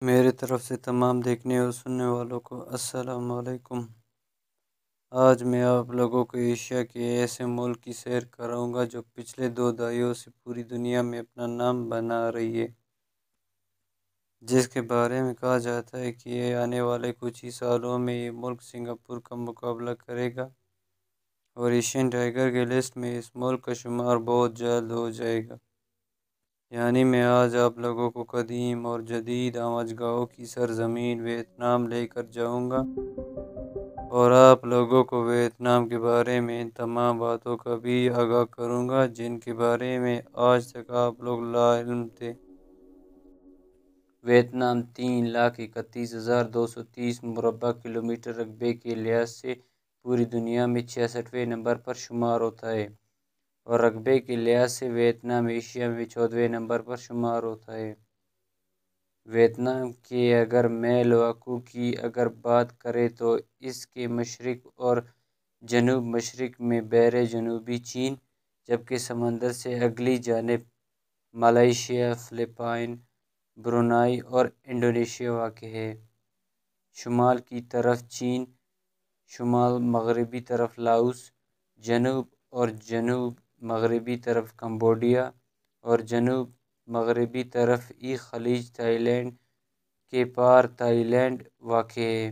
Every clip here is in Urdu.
میرے طرف سے تمام دیکھنے اور سننے والوں کو السلام علیکم۔ آج میں آپ لوگوں کو ایشیا کے ایسے ملک کی سیر کراؤں گا جو پچھلے 2 دہائیوں سے پوری دنیا میں اپنا نام بنا رہی ہے، جس کے بارے میں کہا جاتا ہے کہ یہ آنے والے کچھ ہی سالوں میں یہ ملک سنگاپور کا مقابلہ کرے گا اور ایشین ٹائیگر کی لسٹ میں اس ملک کا شمار بہت جلد ہو جائے گا۔ یعنی میں آج آپ لوگوں کو قدیم اور جدید آموز گاہوں کی سرزمین ویتنام لے کر جاؤں گا اور آپ لوگوں کو ویتنام کے بارے میں ان تمام باتوں کا بھی آگاہ کروں گا جن کے بارے میں آج تک آپ لوگ لا علم تھے۔ ویتنام 3,31,230 مربع کلومیٹر رقبے کے لحاظ سے پوری دنیا میں 66ویں نمبر پر شمار ہوتا ہے اور رقبے کے لحاظ سے ویتنام ایشیا میں 14ویں نمبر پر شمار ہوتا ہے۔ ویتنام کے اگر میل وقوع کی اگر بات کریں تو اس کے مشرق اور جنوب مشرق میں بحر جنوبی چین، جبکہ سمندر سے اگلی جانب ملائیشیا، فلپائن، برونائی اور انڈونیشیا واقع ہے۔ شمال کی طرف چین، شمال مغربی طرف لاؤس، جنوب اور جنوب مغربی طرف کمبوڈیا اور جنوب مغربی طرف خلیج تھائی لینڈ کے پار تھائی لینڈ واقع ہے۔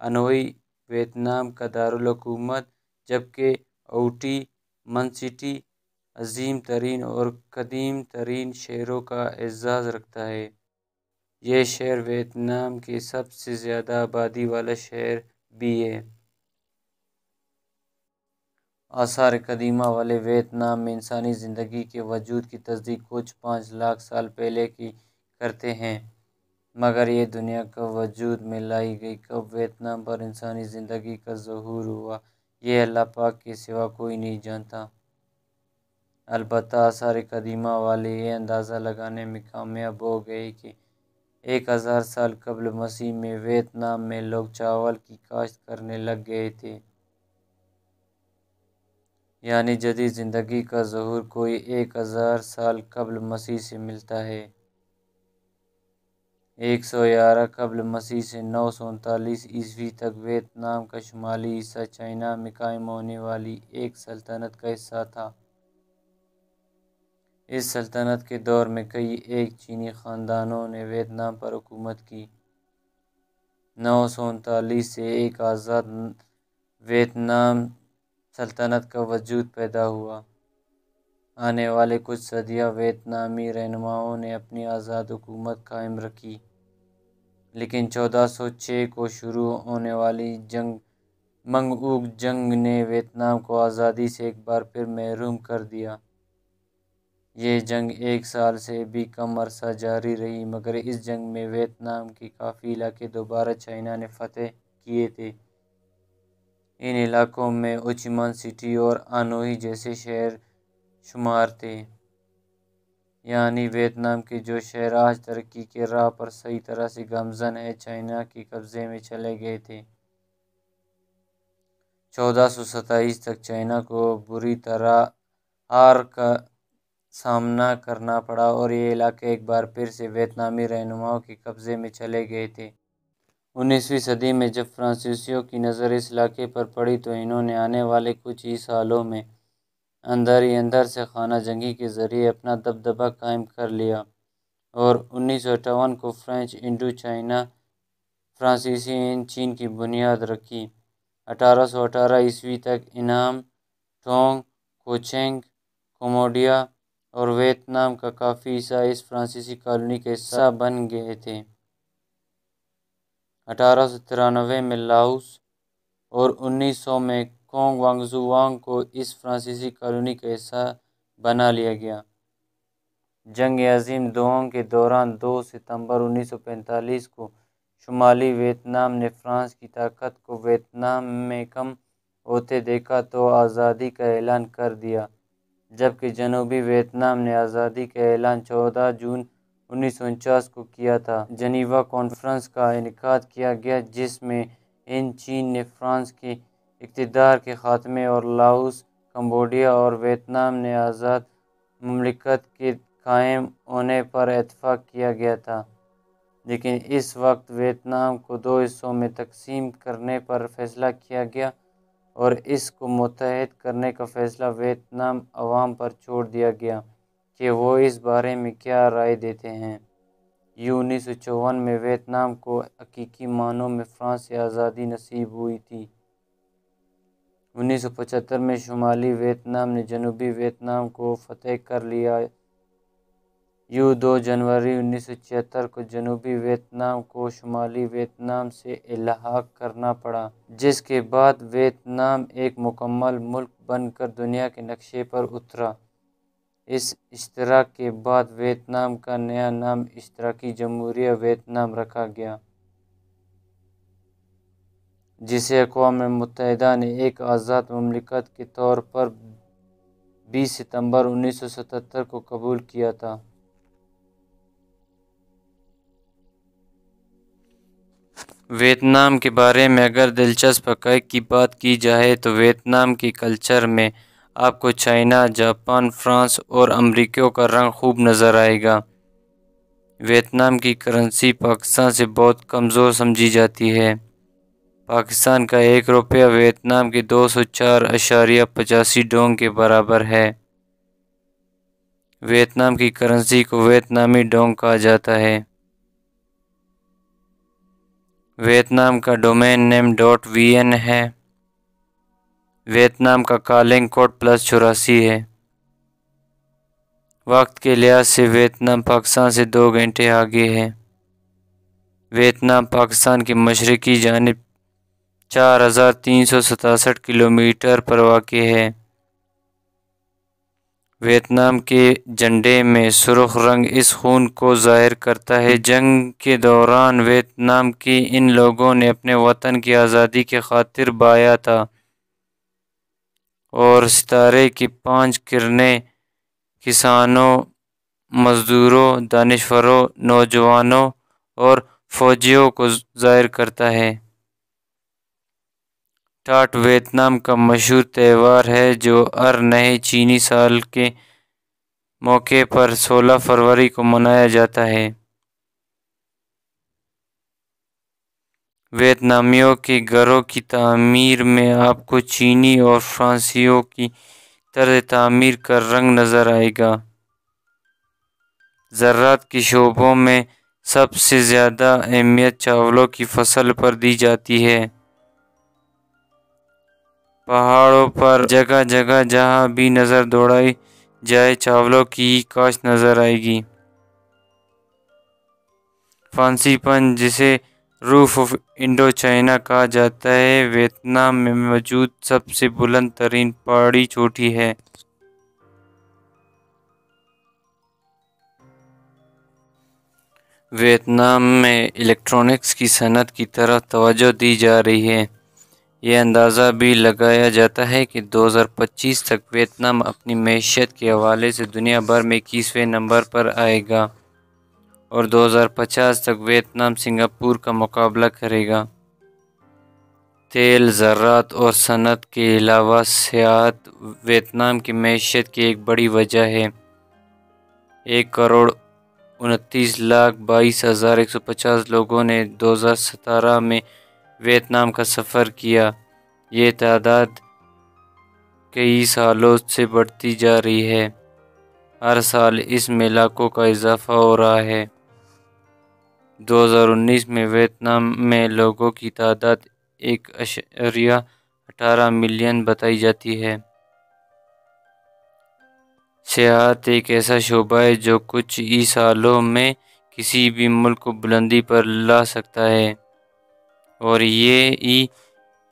ہنوئی ویتنام کا دارالحکومت جبکہ ہوٹی منھ سٹی عظیم ترین اور قدیم ترین شہروں کا اعزاز رکھتا ہے۔ یہ شہر ویتنام کے سب سے زیادہ آبادی والا شہر بھی ہے۔ آثار قدیمہ والے ویتنام میں انسانی زندگی کے وجود کی تصدیق کچھ 5 لاکھ سال پہلے کی کرتے ہیں، مگر یہ دنیا کا وجود میں لائی گئی کب ویتنام پر انسانی زندگی کا ظہور ہوا یہ اللہ پاک کے سوا کوئی نہیں جانتا۔ البتہ آثار قدیمہ والے یہ اندازہ لگانے میں کامیاب ہو گئے کہ 1000 سال قبل مسیح میں ویتنام میں لوگ چاول کی کاشت کرنے لگ گئے تھے۔ یعنی جدید زندگی کا ظہور کوئی 1000 سال قبل مسیح سے ملتا ہے۔ 111 قبل مسیح سے 939 عیسوی تک ویتنام کا شمالی حصہ چائنا میں قائم ہونے والی ایک سلطنت کا حصہ تھا۔ اس سلطنت کے دور میں کئی ایک چینی خاندانوں نے ویتنام پر حکومت کی۔ 939 سے ایک آزاد ویتنام سلطنت کا وجود پیدا ہوا۔ آنے والے کچھ صدیاں ویتنامی رہنماؤں نے اپنی آزاد حکومت قائم رکھی، لیکن 1406 کو شروع ہونے والی منگ اوک جنگ نے ویتنام کو آزادی سے ایک بار پھر محروم کر دیا۔ یہ جنگ 1 سال سے بھی کم عرصہ جاری رہی، مگر اس جنگ میں ویتنام کے کافی علاقے دوبارہ چائنا نے فتح کیے تھے۔ ان علاقوں میں ہوچی منھ سٹی اور ہنوئی جیسے شہر شمار تھے۔ یعنی ویتنام کے جو شہر آج ترقی کی راہ پر صحیح طرح سے گامزن ہیں، چائنا کے قبضے میں چلے گئے تھے۔ 1427 تک چائنا کو بری طرح ہار کا سامنا کرنا پڑا اور یہ علاقے ایک بار پھر سے ویتنامی رہنماؤں کے قبضے میں چلے گئے تھے۔ 19ویں صدی میں جب فرانسیسیوں کی نظر اس علاقے پر پڑی تو انہوں نے آنے والے کچھ ہی سالوں میں اندر ہی اندر سے خانہ جنگی کے ذریعے اپنا دبدبہ قائم کر لیا اور 1958 کو فرینچ انڈو چائنا فرانسیسی ہند چین کی بنیاد رکھی۔ 1818 عیسوی تک انام، ٹونگ، کوچنگ، کمبوڈیا اور ویتنام کا کافی حصہ اس فرانسیسی کالونی کا حصہ بن گئے تھے۔ 1893 میں لاؤس اور 1900 میں کونگ وانگزوانگ کو اس فرانسیسی کالونی کا حصہ بنا لیا گیا۔ جنگ عظیم دوئم کے دوران 2 ستمبر 1945 کو شمالی ویتنام نے فرانس کی طاقت کو ویتنام میں کم ہوتے دیکھا تو آزادی کا اعلان کر دیا، جبکہ جنوبی ویتنام نے آزادی کا اعلان 14 جون 1949 کو کیا تھا۔ جنیوا کانفرنس کا انعقاد کیا گیا جس میں ہند چین نے فرانس کے اقتدار کے خاتمے اور لاؤس، کمبوڈیا اور ویتنام نے آزاد مملکت کے قائم ہونے پر اتفاق کیا گیا تھا۔ لیکن اس وقت ویتنام کو 2 حصوں میں تقسیم کرنے پر فیصلہ کیا گیا اور اس کو متحد کرنے کا فیصلہ ویتنام عوام پر چھوڑ دیا گیا کہ وہ اس بارے میں کیا رائے دیتے ہیں۔ 1954 میں ویتنام کو حقیقی معنوں میں فرانس سے آزادی نصیب ہوئی تھی۔ 1975 میں شمالی ویتنام نے جنوبی ویتنام کو فتح کر لیا۔ 2 جنوری 1976 کو جنوبی ویتنام کو شمالی ویتنام سے الحاق کرنا پڑا، جس کے بعد ویتنام ایک مکمل ملک بن کر دنیا کے نقشے پر اترا۔ اس اشتراک کے بعد ویتنام کا نیا نام اشتراکی جمہوریہ ویتنام رکھا گیا، جسے اقوام متحدہ نے ایک آزاد مملکت کے طور پر 20 ستمبر 1977 کو قبول کیا تھا۔ ویتنام کے بارے میں اگر دلچسپ حقائق کی بات کی جائے تو ویتنام کے کلچر میں آپ کو چائنا، جاپان، فرانس اور امریکہ کا رنگ خوب نظر آئے گا۔ ویتنام کی کرنسی پاکستان سے بہت کمزور سمجھی جاتی ہے۔ پاکستان کا 1 روپیہ ویتنام کے 204.85 ڈونگ کے برابر ہے۔ ویتنام کی کرنسی کو ویتنامی ڈونگ کہا جاتا ہے۔ ویتنام کا ڈومین نیم .vn ہے۔ ویتنام کا کالنگ کوڈ +84 ہے۔ وقت کے لحاظ سے ویتنام پاکستان سے 2 گھنٹے آگے ہے۔ ویتنام پاکستان کی مشرقی جانب 4367 کلومیٹر پر واقع ہے۔ ویتنام کے جھنڈے میں سرخ رنگ اس خون کو ظاہر کرتا ہے۔ جنگ کے دوران ویتنام کے ان لوگوں نے اپنے وطن کی آزادی کی خاطر بہایا تھا اور ستارے کی 5 کرنیں کسانوں، مزدوروں، دانشوروں، نوجوانوں اور فوجیوں کو ظاہر کرتا ہے۔ ٹاٹ ویتنام کا مشہور تہوار ہے جو ہر نئے چینی سال کے موقع پر 16 فروری کو منایا جاتا ہے۔ ویتنامیوں کے گھروں کی تعمیر میں آپ کو چینی اور فرانسیسیوں کی طرز تعمیر کا رنگ نظر آئے گا۔ زراعت کے شعبوں میں سب سے زیادہ اہمیت چاولوں کی فصل پر دی جاتی ہے۔ پہاڑوں پر جگہ جگہ جہاں بھی نظر دوڑائی جائے چاولوں کی ہی کاشت نظر آئے گی۔ فانسی پن، جسے روف آف انڈو چائنا کہا جاتا ہے، ویتنام میں موجود سب سے بلند ترین پہاڑی چوٹی ہے۔ ویتنام میں الیکٹرانکس کی صنعت کی طرف توجہ دی جا رہی ہے۔ یہ اندازہ بھی لگایا جاتا ہے کہ 2025 تک ویتنام اپنی معیشت کے حوالے سے دنیا بھر میں 21ویں نمبر پر آئے گا اور 2050 تک ویتنام سنگاپور کا مقابلہ کرے گا۔ تیل، زراعت اور صنعت کے علاوہ سیاحت ویتنام کی معیشت کی ایک بڑی وجہ ہے۔ 1,29,22,150 لوگوں نے 2017 میں ویتنام کا سفر کیا۔ یہ تعداد کئی سالوں سے بڑھتی جا رہی ہے۔ ہر سال اس میں لاکھوں کا اضافہ ہو رہا ہے۔ 2019 میں ویتنام میں لوگوں کی تعداد 1.18 ملین بتائی جاتی ہے۔ سیاحت ایک ایسا شعبہ ہے جو کچھ ہی سالوں میں کسی بھی ملک کو بلندی پر لا سکتا ہے اور یہ ہی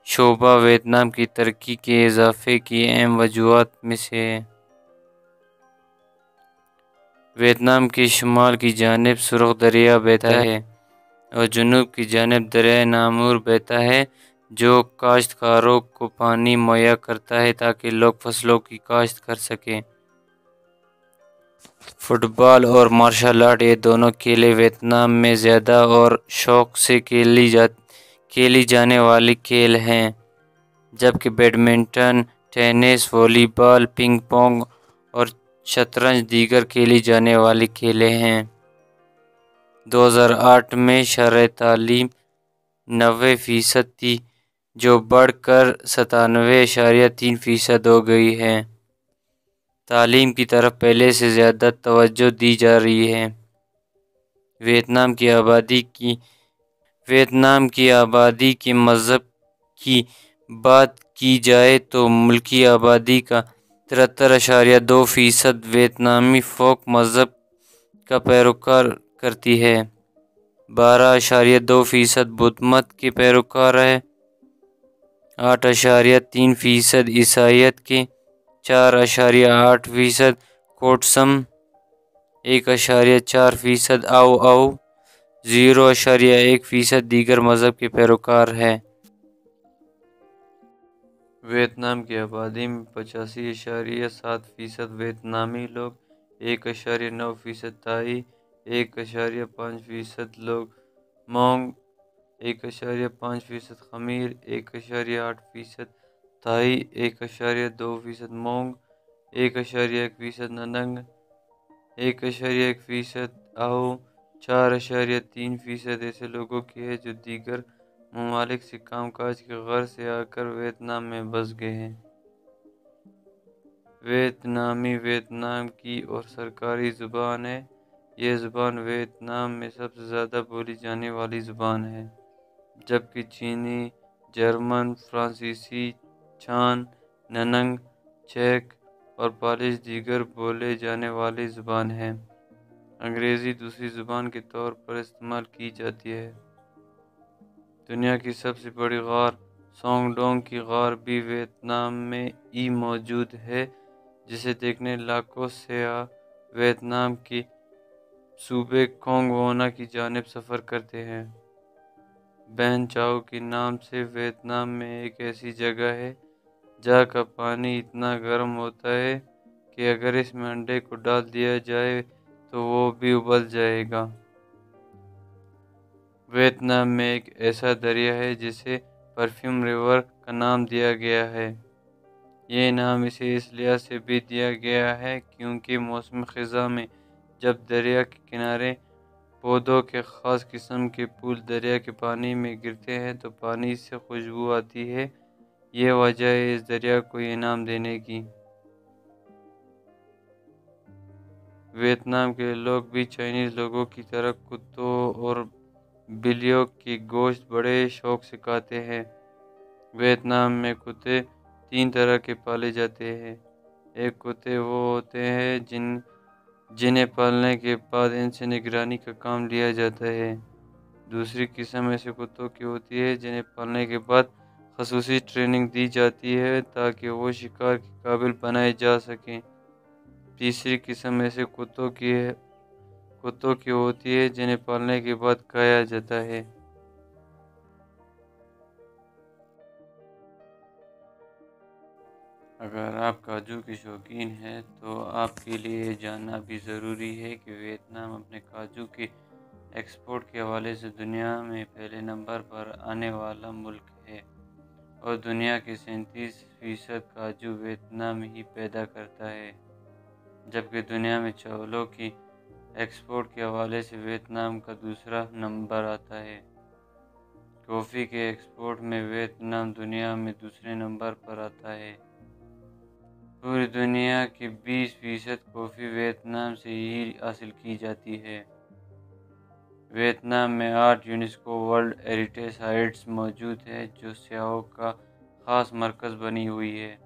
شعبہ ویتنام کی ترقی کے اضافے کی اہم وجوہات میں سے ہے۔ ویتنام کے شمال کی جانب سرخ دریا بہتا ہے اور جنوب کی جانب دریائے نامور بہتا ہے جو کاشتکاروں کو پانی مہیا کرتا ہے تاکہ لوگ فصلوں کی کاشت کر سکیں۔ فٹ بال اور مارشل آرٹ یہ دونوں کھیلیں ویتنام میں زیادہ اور شوق سے کھیلی جانے والی کھیل ہیں، جبکہ بیڈمنٹن، ٹینس، والی بال، پنگ پونگ اور شطرنج دیگر کھیلی جانے والی کھیلیں ہیں۔ 2008 میں شرح تعلیم 90% تھی، جو بڑھ کر 97.3% ہو گئی ہے۔ تعلیم کی طرف پہلے سے زیادہ توجہ دی جا رہی ہے۔ ویتنام کی آبادی کے مذہب کی بات کی جائے تو ملکی آبادی کا 73.2% ویتنامی فوک مذہب کا پیروکار کرتی ہے، 12.2% بدھ مت کے پیروکار ہیں، 8.3% عیسائیت کے، 4.8% کوٹسم، 1.4% آؤ، 0.1% دیگر مذہب کے پیروکار ہیں۔ ویتنام کی آبادی میں 85.7% ویتنامی لوگ، 1.9% تھائی، 1.5% لوگ مونگ، 1.5% خمیر، 1.8% تھائی، 1.2% مونگ، 1.1% نننگ، 1.1% آؤ، 4.3% ایسے لوگوں کی ہے جو دیگر ممالک سے کام کاج کی غرض سے آ کر ویتنام میں بس گئے ہیں۔ ویتنامی ویتنام کی اور سرکاری زبان ہے۔ یہ زبان ویتنام میں سب سے زیادہ بولی جانے والی زبان ہے، جبکہ چینی، جرمن، فرانسیسی، چان، نننگ، چیک اور پالش دیگر بولے جانے والی زبان ہیں۔ انگریزی دوسری زبان کے طور پر استعمال کی جاتی ہے۔ دنیا کی سب سے بڑی غار سونگ ڈونگ کی غار بھی ویتنام میں ہی موجود ہے، جسے دیکھنے لاکھوں سیاح ویتنام کے صوبے کونگ ونا کی جانب سفر کرتے ہیں۔ بین چاؤ کے نام سے ویتنام میں ایک ایسی جگہ ہے جہاں کا پانی اتنا گرم ہوتا ہے کہ اگر اس میں انڈے کو ڈال دیا جائے تو وہ بھی ابل جائے گا۔ ویتنام میں ایک ایسا دریا ہے جسے پرفیوم ریور کا نام دیا گیا ہے۔ یہ نام اسے اس لحاظ سے بھی دیا گیا ہے کیونکہ موسم خزاں میں جب دریا کے کنارے پودوں کے خاص قسم کے پھول دریا کے پانی میں گرتے ہیں تو پانی سے خوشبو آتی ہے۔ یہ وجہ ہے اس دریا کو یہ نام دینے کی۔ ویتنام کے لوگ بھی چائنیز لوگوں کی طرح کتوں اور بلیوں کی گوشت بڑے شوق سے کھاتے ہیں۔ ویتنام میں کتے 3 طرح کے پالے جاتے ہیں۔ ایک کتے وہ ہوتے ہیں جنہیں پالنے کے بعد ان سے نگرانی کا کام لیا جاتا ہے۔ دوسری قسم ایسے کتوں کی ہوتی ہے جنہیں پالنے کے بعد خصوصی ٹریننگ دی جاتی ہے تاکہ وہ شکار کے قابل بنائے جا سکیں۔ تیسری قسم ایسے کتوں کی ہوتی ہے جنہیں پالنے کے بعد کھایا جاتا ہے۔ اگر آپ کاجو کے شوقین ہیں تو آپ کے لیے یہ جاننا بھی ضروری ہے کہ ویتنام اپنے کاجو کے ایکسپورٹ کے حوالے سے دنیا میں پہلے نمبر پر آنے والا ملک ہے اور دنیا کے 37% کاجو ویتنام ہی پیدا کرتا ہے، جبکہ دنیا میں چاولوں کی ایکسپورٹ کے حوالے سے ویتنام کا دوسرا نمبر آتا ہے۔ کافی کے ایکسپورٹ میں ویتنام دنیا میں دوسرے نمبر پر آتا ہے۔ پوری دنیا کی 20% کافی ویتنام سے ہی حاصل کی جاتی ہے۔ ویتنام میں 8 یونیسکو ورلڈ ہیریٹیج سائٹس موجود ہیں جو سیاحوں کا خاص مرکز بنی ہوئی ہیں۔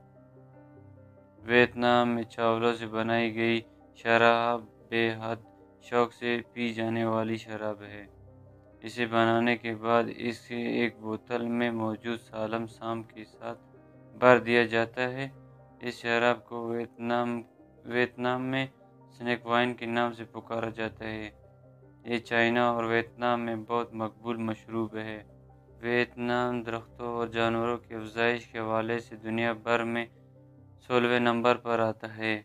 ویتنام میں چاولوں سے بنائی گئی شراب بے حد شوق سے پی جانے والی شراب ہے۔ اسے بنانے کے بعد اسے ایک بوتل میں موجود سالم سام کے ساتھ بھر دیا جاتا ہے۔ اس شراب کو ویتنام میں سنیک وائن کے نام سے پکارا جاتا ہے۔ یہ چائنا اور ویتنام میں بہت مقبول مشروب ہے۔ ویتنام درختوں اور جانوروں کی افزائش کے حوالے سے دنیا بھر میں 16ویں نمبر پر آتا ہے۔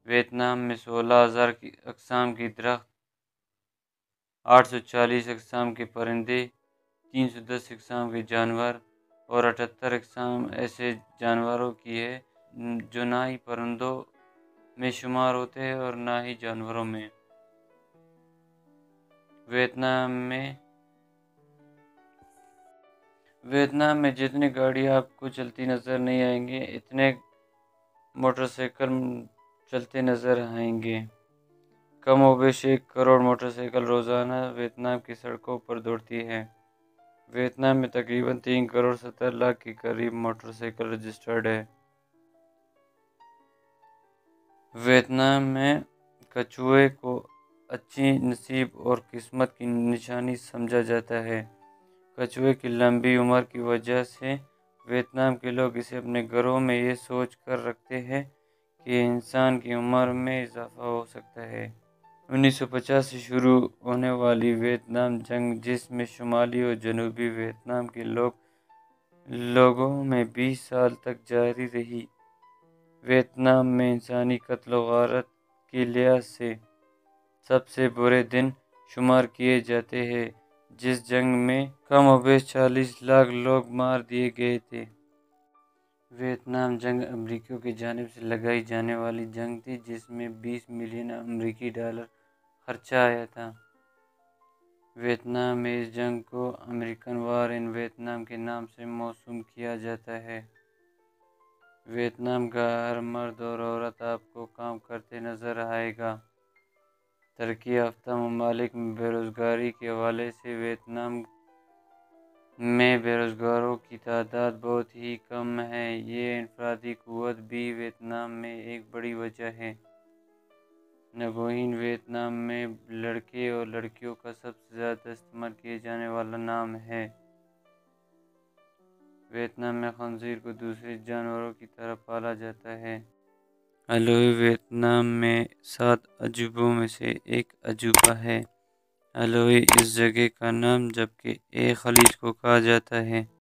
ویتنام میں 16,000 اقسام کے درخت، 840 اقسام کے پرندے، 310 اقسام کے جانور اور 78 اقسام ایسے جانوروں کی ہے جو نہ ہی پرندوں میں شمار ہوتے ہیں اور نہ ہی جانوروں میں۔ ویتنام میں جتنی گاڑیاں آپ کو چلتی نظر نہیں آئیں گے اتنے موٹر سائیکل چلتے نظر آئیں گے۔ کم و بیش 1 کروڑ موٹر سائیکل روزانہ ویتنام کی سڑکوں پر دوڑتی ہیں۔ ویتنام میں تقریباً 3 کروڑ 70 لاکھ کے قریب موٹر سائیکل رجسٹرڈ ہے۔ ویتنام میں کچھوے کو اچھی نصیب اور قسمت کی نشانی سمجھا جاتا ہے۔ کچھوے کی لمبی عمر کی وجہ سے ویتنام کے لوگ اسے اپنے گھروں میں یہ سوچ کر رکھتے ہیں کہ انسان کی عمر میں اضافہ ہو سکتا ہے۔ 1950 سے شروع ہونے والی ویتنام جنگ، جس میں شمالی اور جنوبی ویتنام کے لوگوں میں 20 سال تک جاری رہی، ویتنام میں انسانی قتل و غارت کے لحاظ سے سب سے برے دن شمار کیے جاتے ہیں۔ جس جنگ میں کم و بیش 40 لاکھ لوگ مار دیے گئے تھے۔ ویتنام جنگ امریکیوں کی جانب سے لڑائی جانے والی جنگ تھی جس میں 20 ملین امریکی ڈالر خرچہ آیا تھا۔ ویتنام میں اس جنگ کو امریکن وار ان ویتنام کے نام سے موسوم کیا جاتا ہے۔ ویتنام کا ہر مرد اور عورت آپ کو کام کرتے نظر آئے گا۔ ترقی یافتہ ممالک میں بیروزگاری کے حوالے سے ویتنام میں بیروزگاروں کی تعداد بہت ہی کم ہے۔ یہ انفرادی قوت بھی ویتنام میں ایک بڑی وجہ ہے۔ نگوئین ویتنام میں لڑکے اور لڑکیوں کا سب سے زیادہ استعمال کیے جانے والا نام ہے۔ ویتنام میں خنزیر کو دوسرے جانوروں کی طرح پالا جاتا ہے۔ ہنوئی ویتنام میں 7 عجوبوں میں سے ایک عجوبہ ہے۔ ہنوئی اس جگہ کا نام جبکہ ایک خلیج کو کہا جاتا ہے۔